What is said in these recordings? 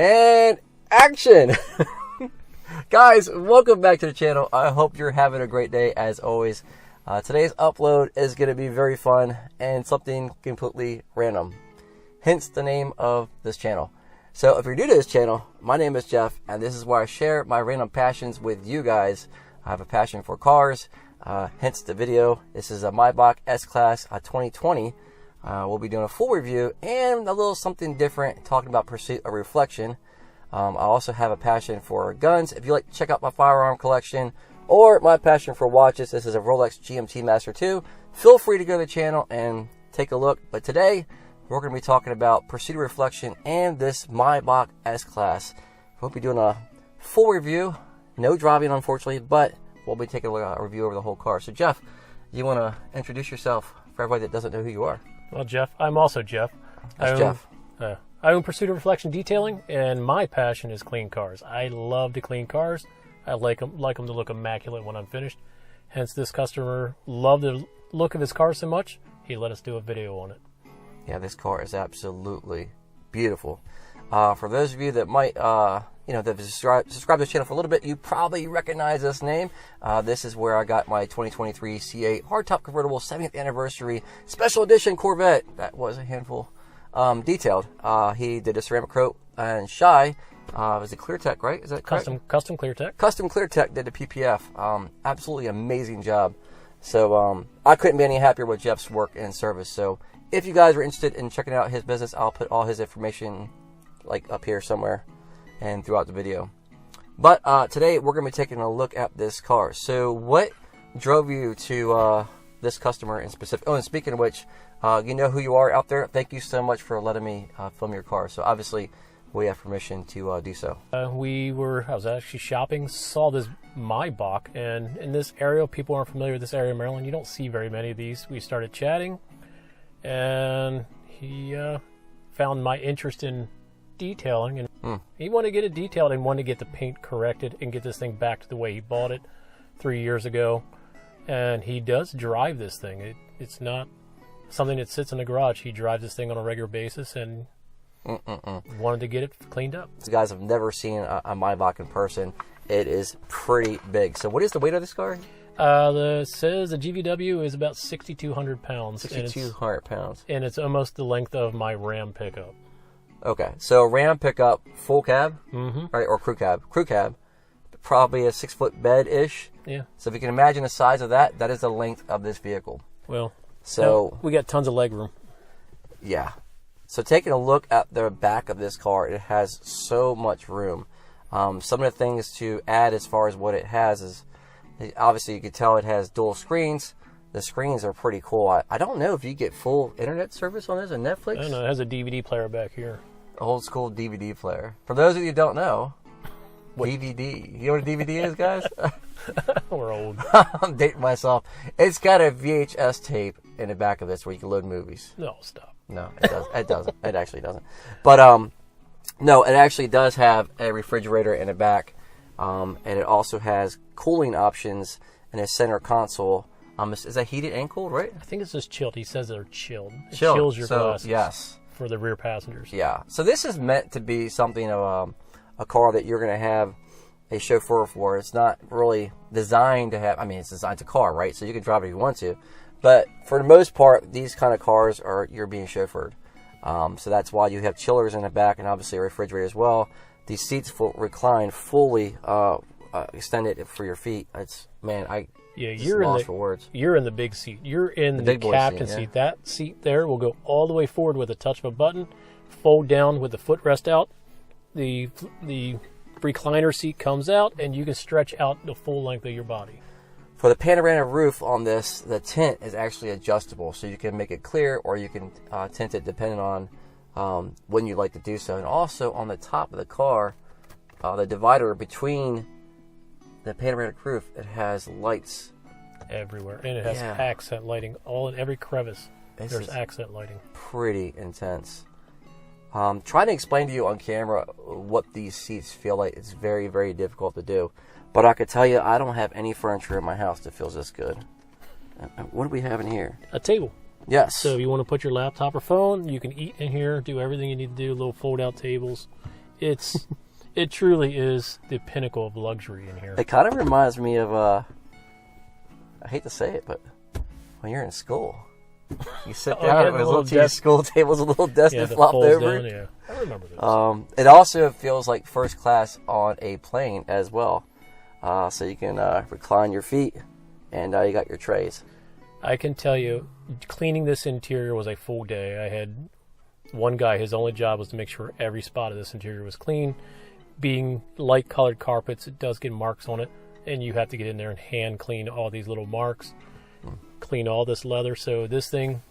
And action! Guys, welcome back to the channel. I hope you're having a great day as always. Today's upload is going to be very fun and something completely random. Hence the name of this channel. So if you're new to this channel, my name is Jeff, and this is where I share my random passions with you guys. I have a passion for cars, hence the video. This is a Maybach S-Class 2020. We'll be doing a full review and a little something different, talking about pursuit of reflection. I also have a passion for guns. If you like to check out my firearm collection or my passion for watches, this is a Rolex GMT Master 2. Feel free to go to the channel and take a look. But today, we're going to be talking about pursuit of reflection and this Maybach S-Class. We'll be doing a full review. No driving, unfortunately, but we'll be taking a review over the whole car. So, Jeff, you want to introduce yourself for everybody that doesn't know who you are? Well, Jeff, I'm also Jeff. That's Jeff. I own Pursuit of Reflection Detailing, and my passion is clean cars. I love to clean cars. I like them to look immaculate when I'm finished. Hence, this customer loved the look of his car so much, he let us do a video on it. Yeah, this car is absolutely beautiful. For those of you that might, that have subscribed to this channel for a little bit, you probably recognize this name. This is where I got my 2023 C8 hardtop convertible 70th anniversary special edition Corvette. That was a handful. Detailed. He did a ceramic coat and shy. Was it ClearTech, right? Is that correct? Custom ClearTech. Custom ClearTech did the PPF. Absolutely amazing job. So I couldn't be any happier with Jeff's work and service. So if you guys are interested in checking out his business, I'll put all his information like up here somewhere and throughout the video. But today we're going to be taking a look at this car. So what drove you to this customer in specific? Oh, and speaking of which, you know who you are out there. Thank you so much for letting me film your car. So obviously we have permission to do so. I was actually shopping, saw this Maybach, and in this area, people aren't familiar with this area of Maryland. You don't see very many of these. We started chatting, and he found my interest in detailing, and he wanted to get it detailed and wanted to get the paint corrected and get this thing back to the way he bought it 3 years ago. And he does drive this thing. It's not something that sits in the garage. He drives this thing on a regular basis and wanted to get it cleaned up. You guys have never seen a Maybach in person. It is pretty big. So what is the weight of this car? It says the GVW is about 6,200 pounds. 6,200 pounds. And it's almost the length of my Ram pickup. Okay, so Ram pickup, full cab, right, or crew cab. Crew cab, probably a 6-foot bed-ish. Yeah. So if you can imagine the size of that, that is the length of this vehicle. Well, so we got tons of leg room. Yeah. So taking a look at the back of this car, it has so much room. Some of the things to add as far as what it has is, obviously you can tell it has dual screens. The screens are pretty cool. I don't know if you get full internet service on this and Netflix. I don't know. It has a DVD player back here. Old school DVD player. For those of you who don't know, DVD. You know what a DVD is, guys? We're old. I'm dating myself. It's got a VHS tape in the back of this where you can load movies. No, stop. No, it doesn't. It doesn't. It actually doesn't. But no, it actually does have a refrigerator in the back, and it also has cooling options in a center console. Is that heated and cooled, right? I think it's just chilled. He says they're chilled. It chilled. Chills your glasses. Yes. For the rear passengers. Yeah. So this is meant to be something of a car that you're going to have a chauffeur for. It's not really designed to have, I mean, it's designed to car, right? So you can drive it if you want to. But for the most part, these kind of cars you're being chauffeured. So that's why you have chillers in the back and obviously a refrigerator as well. These seats recline fully extended for your feet. It's, man, you're lost for words. You're in the big seat. You're in the captain seat. That seat there will go all the way forward with a touch of a button, fold down with the footrest out. The recliner seat comes out, and you can stretch out the full length of your body. For the panoramic roof on this, the tint is actually adjustable, so you can make it clear or you can tint it depending on when you like to do so. And also on the top of the car, the divider between the panoramic roof, it has lights everywhere, and it has accent lighting all in every crevice. There's accent lighting. Pretty intense. Trying to explain to you on camera what these seats feel like, it's very, very difficult to do. But I could tell you, I don't have any furniture in my house that feels this good. What do we have in here? A table. Yes. So if you want to put your laptop or phone, you can eat in here, do everything you need to do, little fold-out tables. It truly is the pinnacle of luxury in here. It kind of reminds me of, I hate to say it, but when you're in school, you sit down at those little school tables, a little desk that flopped over. Down, yeah, I remember those. It also feels like first class on a plane as well. So you can recline your feet, and you got your trays. I can tell you, cleaning this interior was a full day. I had one guy, his only job was to make sure every spot of this interior was clean. Being light-colored carpets, it does get marks on it, and you have to get in there and hand clean all these little marks, clean all this leather. So this thing,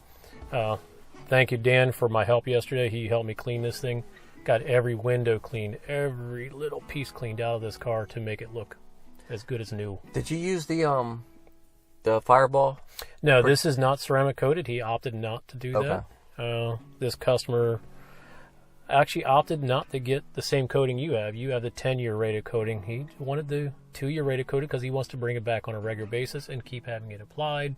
thank you, Dan, for my help yesterday. He helped me clean this thing. Got every window cleaned, every little piece cleaned out of this car to make it look as good as new. Did you use the Fireball? No, this is not ceramic coated. He opted not to do that. This customer actually opted not to get the same coating you have. You have the 10-year rated coating. He wanted the 2-year rated coating because he wants to bring it back on a regular basis and keep having it applied.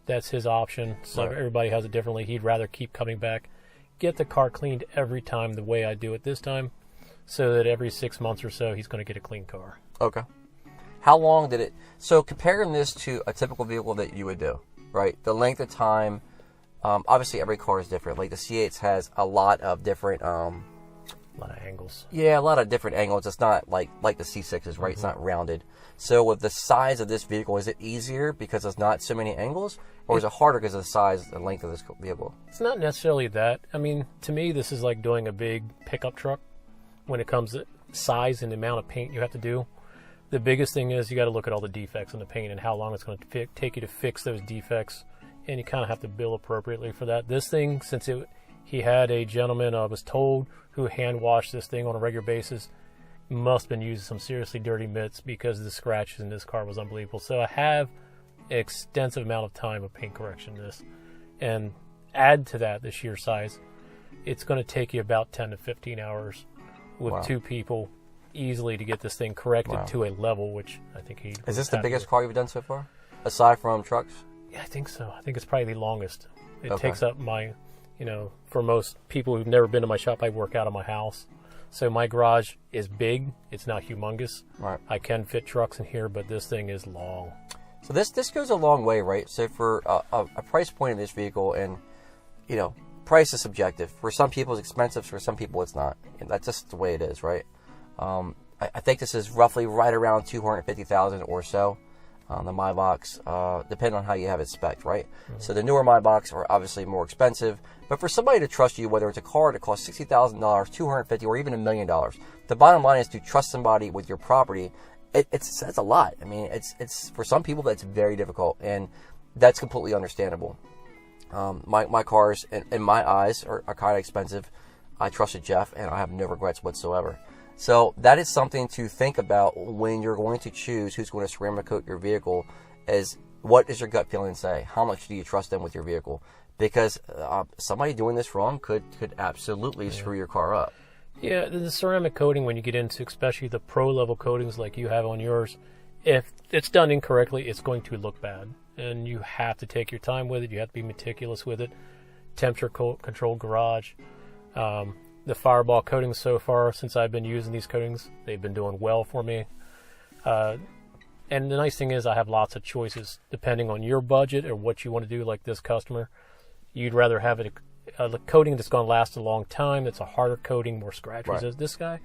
That's his option. So everybody has it differently. He'd rather keep coming back, get the car cleaned every time the way I do it this time, so that every 6 months or so he's going to get a clean car. Okay. How long did it... So comparing this to a typical vehicle that you would do, right? The length of time... obviously, every car is different. Like the C8 has a lot of different... a lot of angles. Yeah, a lot of different angles. It's not like the C6s, right? It's not rounded. So with the size of this vehicle, is it easier because there's not so many angles? Or is it harder because of the size and length of this vehicle? It's not necessarily that. I mean, to me, this is like doing a big pickup truck when it comes to size and the amount of paint you have to do. The biggest thing is you got to look at all the defects in the paint and how long it's going to take you to fix those defects. And you kind of have to bill appropriately for that. This thing, since he had a gentleman, I was told, who hand washed this thing on a regular basis, must have been using some seriously dirty mitts because the scratches in this car was unbelievable. So I have an extensive amount of time of paint correction in this. And add to that the sheer size, it's going to take you about 10 to 15 hours with two people easily to get this thing corrected to a level, which I think he... Is this the biggest car you've done so far? Aside from trucks? Yeah, I think so. I think it's probably the longest. It takes up my, for most people who've never been to my shop, I work out of my house. So my garage is big. It's not humongous. Right. I can fit trucks in here, but this thing is long. So this goes a long way, right? So for a price point in this vehicle, and, price is subjective. For some people, it's expensive. For some people, it's not. And that's just the way it is, right? I think this is roughly right around $250,000 or so. The Maybachs, depending on how you have it spec'd, right? Mm-hmm. So the newer Maybachs are obviously more expensive, but for somebody to trust you, whether it's a car that costs $60,000, $250,000, or even $1 million, the bottom line is to trust somebody with your property. That's a lot. I mean, it's for some people that's very difficult, and that's completely understandable. My cars, in my eyes, are kind of expensive. I trusted Jeff, and I have no regrets whatsoever. So that is something to think about when you're going to choose who's going to ceramic coat your vehicle. Is what does your gut feeling say? How much do you trust them with your vehicle? Because somebody doing this wrong could absolutely screw your car up. Yeah, the ceramic coating, when you get into especially the pro level coatings like you have on yours, if it's done incorrectly, it's going to look bad. And you have to take your time with it. You have to be meticulous with it. Temperature controlled garage. The Fireball coatings so far, since I've been using these coatings, they've been doing well for me. And the nice thing is I have lots of choices depending on your budget or what you want to do. Like this customer, you'd rather have a coating that's going to last a long time, that's a harder coating, more scratches. Right. This guy,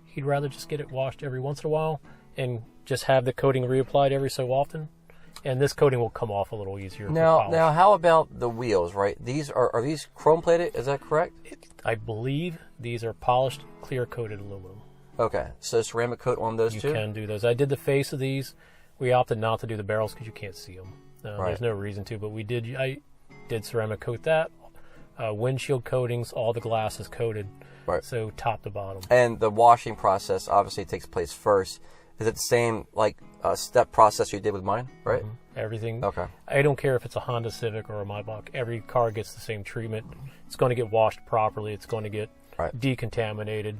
he'd rather just get it washed every once in a while and just have the coating reapplied every so often. And this coating will come off a little easier. Now, how about the wheels, right? These are these chrome plated? Is that correct? I believe these are polished, clear coated aluminum. Okay, so ceramic coat on those too? You can do those. I did the face of these. We opted not to do the barrels because you can't see them. There's no reason to, but I did ceramic coat that. Windshield coatings, all the glass is coated. Right. So top to bottom. And the washing process obviously takes place first. Is it the same step process you did with mine, right? Mm-hmm. Everything. Okay. I don't care if it's a Honda Civic or a Maybach. Every car gets the same treatment. It's going to get washed properly. It's going to get decontaminated,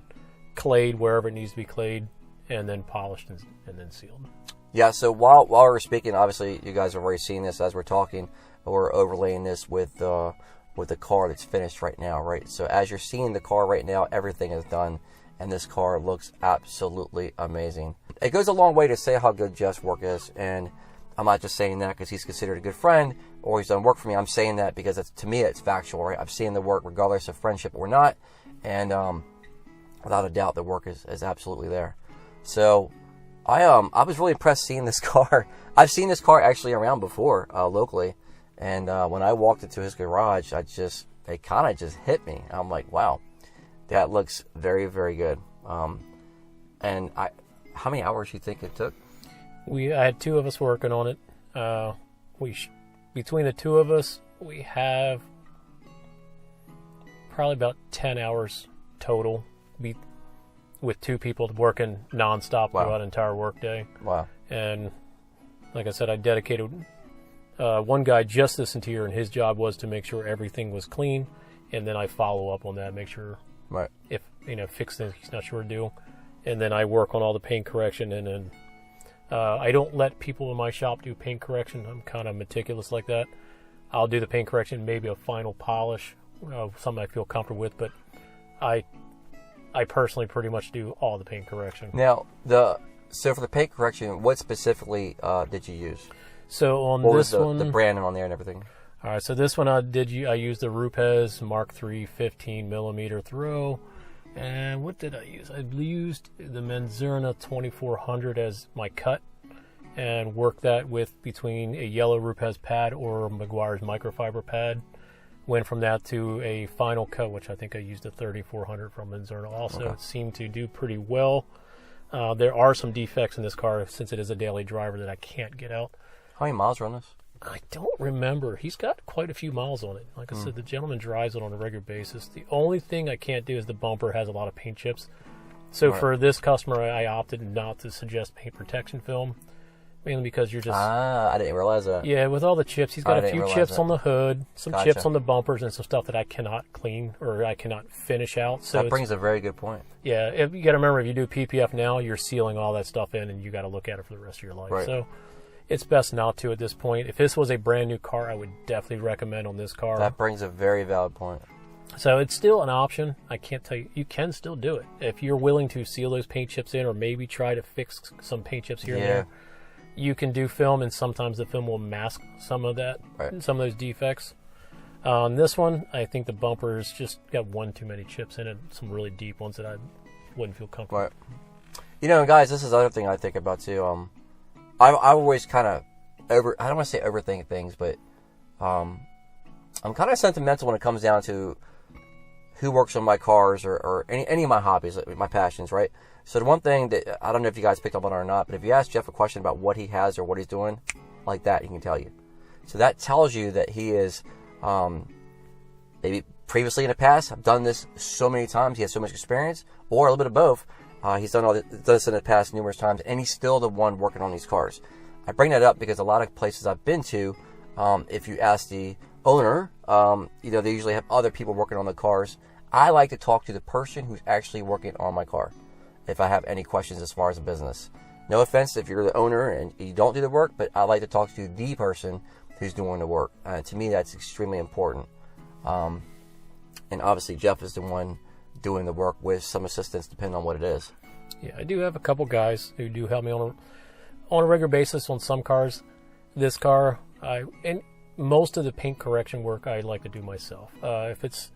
clayed wherever it needs to be clayed, and then polished and then sealed. Yeah, so while we're speaking, obviously you guys have already seen this as we're talking. We're overlaying this with the car that's finished right now, right? So as you're seeing the car right now, everything is done. and this car looks absolutely amazing. It goes a long way to say how good Jeff's work is, and I'm not just saying that because he's considered a good friend or he's done work for me. I'm saying that because to me it's factual, right? I've seen the work regardless of friendship or not, and without a doubt the work is absolutely there. So I was really impressed seeing this car. I've seen this car actually around before locally, and when I walked into his garage, it kind of just hit me. I'm like, wow, that looks very, very good. And how many hours do you think it took? I had two of us working on it. Between the two of us, we have probably about 10 hours total, with two people working nonstop throughout an entire workday. Wow! And like I said, I dedicated one guy just this interior, and his job was to make sure everything was clean, and then I follow up on that, make sure if fix things he's not sure to do, and then I work on all the paint correction, and then I don't let people in my shop do paint correction. I'm kind of meticulous like that. I'll do the paint correction, maybe a final polish, something I feel comfortable with, but I personally pretty much do all the paint correction. Now, so for the paint correction, what specifically did you use? So on or this one, the brand on there and everything. All right, so this one I used the Rupes Mark III 15mm throw. And what did I use? I used the Menzerna 2400 as my cut and worked that with between a yellow Rupes pad or Meguiar's microfiber pad. Went from that to a final cut, which I think I used a 3400 from Menzerna also. Okay. It seemed to do pretty well. There are some defects in this car since it is a daily driver that I can't get out. How many miles are on this? I don't remember. He's got quite a few miles on it. Like I said, the gentleman drives it on a regular basis. The only thing I can't do is the bumper has a lot of paint chips. So for this customer, I opted not to suggest paint protection film, mainly because you're just... I didn't realize that. Yeah, with all the chips, he's got a few chips on the hood, some chips on the bumpers, and some stuff that I cannot clean or I cannot finish out. So that brings a very good point. Yeah, you got to remember, if you do PPF now, you're sealing all that stuff in, and you got to look at it for the rest of your life. Right. So it's best not to at this point. If this was a brand new car, I would definitely recommend on this car. That brings a very valid point. So it's still an option. I can't tell you. You can still do it. If you're willing to seal those paint chips in or maybe try to fix some paint chips here and there, you can do film, and sometimes the film will mask some of that, some of those defects. On this one, I think the bumper's just got one too many chips in it, some really deep ones that I wouldn't feel comfortable with. Guys, this is the other thing I think about too. I always kind of I don't want to say overthink things, but I'm kind of sentimental when it comes down to who works on my cars or any of my hobbies, my passions, right? So the one thing that, I don't know if you guys picked up on it or not, but if you ask Jeff a question about what he has or what he's doing, like that, he can tell you. So that tells you that he is, maybe previously in the past, I've done this so many times, he has so much experience, or a little bit of both. He's done this in the past numerous times, and he's still the one working on these cars. I bring that up because a lot of places I've been to, if you ask the owner, they usually have other people working on the cars. I like to talk to the person who's actually working on my car if I have any questions as far as the business. No offense if you're the owner and you don't do the work, but I like to talk to the person who's doing the work. To me, that's extremely important. And obviously, Jeff is the one doing the work with some assistance, depending on what it is. Yeah, I do have a couple guys who do help me on a regular basis on some cars. This car, and most of the paint correction work I like to do myself. If it's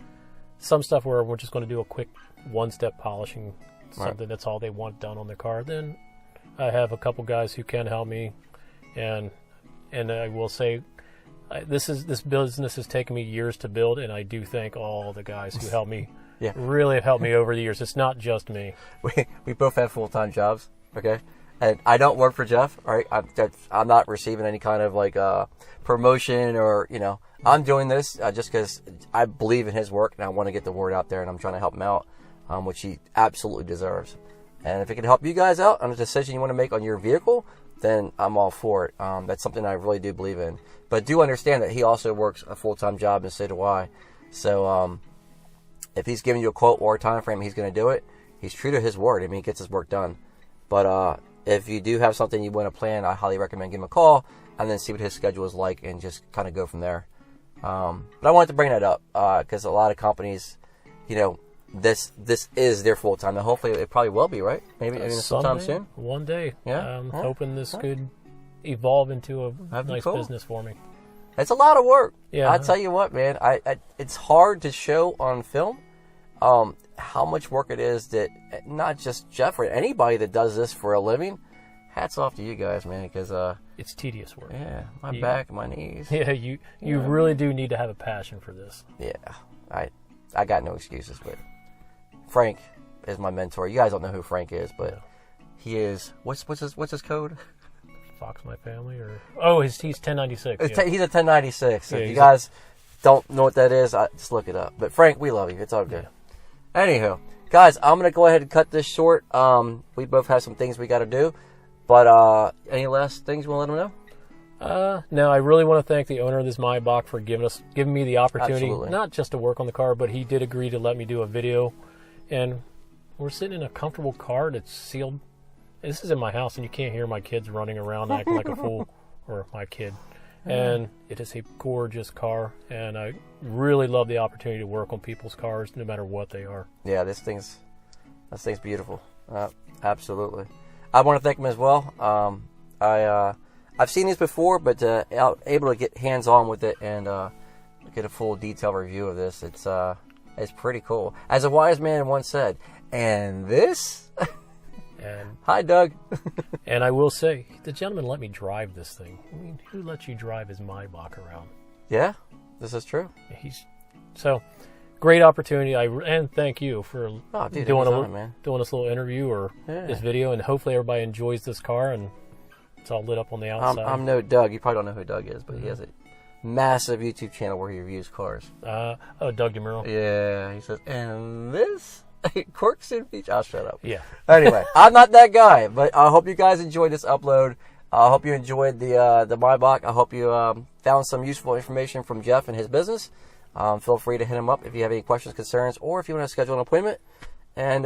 some stuff where we're just going to do a quick one-step polishing, something that's all they want done on their car, then I have a couple guys who can help me. And I will say, this business has taken me years to build, and I do thank all the guys who help me. Really have helped me over the years. It's not just me. We both have full-time jobs, okay? And I don't work for Jeff, all right? I'm not receiving any kind of promotion or, I'm doing this just because I believe in his work and I want to get the word out there, and I'm trying to help him out, which he absolutely deserves. And if it can help you guys out on a decision you want to make on your vehicle, then I'm all for it. That's something I really do believe in. But do understand that he also works a full-time job, and so do I. So if he's giving you a quote or a time frame, he's going to do it. He's true to his word. I mean, he gets his work done. But if you do have something you want to plan, I highly recommend giving him a call and then see what his schedule is like and just kind of go from there. But I wanted to bring that up because a lot of companies, this is their full time. Now, hopefully, it probably will be, right? Maybe sometime soon. One day. Yeah. I'm hoping this could evolve into a That'd be nice cool. business for me. It's a lot of work. Yeah. I tell you what, man. It's hard to show on film how much work it is that not just Jeff or anybody that does this for a living. Hats off to you guys, man, because it's tedious work. yeah, my back, my knees. Yeah, you really do need to have a passion for this. Yeah, I got no excuses, but Frank is my mentor. You guys don't know who Frank is, but he is. What's his code? Fox My Family, or he's 1096. He's a 1096. So Yeah, if you guys don't know what that is, just look it up. But Frank, we love you. It's all good. Anywho, guys, I'm gonna go ahead and cut this short. We both have some things we got to do, but any last things you want to let them know? No, I really want to thank the owner of this Maybach for giving me the opportunity, Absolutely. not just to work on the car, but he did agree to let me do a video. And we're sitting in a comfortable car that's sealed. This is in my house, and you can't hear my kids running around acting like a fool, or my kid. And it is a gorgeous car, and I really love the opportunity to work on people's cars, no matter what they are. Yeah, this thing's beautiful. Absolutely. I want to thank him as well. I've seen these before, but able to get hands on with it and get a full detailed review of this. It's pretty cool. As a wise man once said, and this. And Hi, Doug. and I will say, the gentleman let me drive this thing. I mean, who lets you drive his Maybach around? Yeah, this is true. So great opportunity. And thank you for doing this little interview or this video, and hopefully everybody enjoys this car and it's all lit up on the outside. I'm no Doug. You probably don't know who Doug is, but he has a massive YouTube channel where he reviews cars. Doug DeMuro. Yeah, he says, and this Corks and Beach. I'll shut up. Yeah. Anyway, I'm not that guy, but I hope you guys enjoyed this upload. I hope you enjoyed the Maybach. I hope you found some useful information from Jeff and his business. Feel free to hit him up if you have any questions, concerns, or if you want to schedule an appointment. And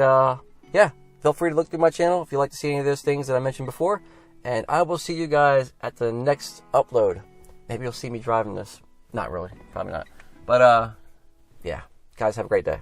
feel free to look through my channel if you'd like to see any of those things that I mentioned before. And I will see you guys at the next upload. Maybe you'll see me driving this. Not really. Probably not. But, yeah. Guys, have a great day.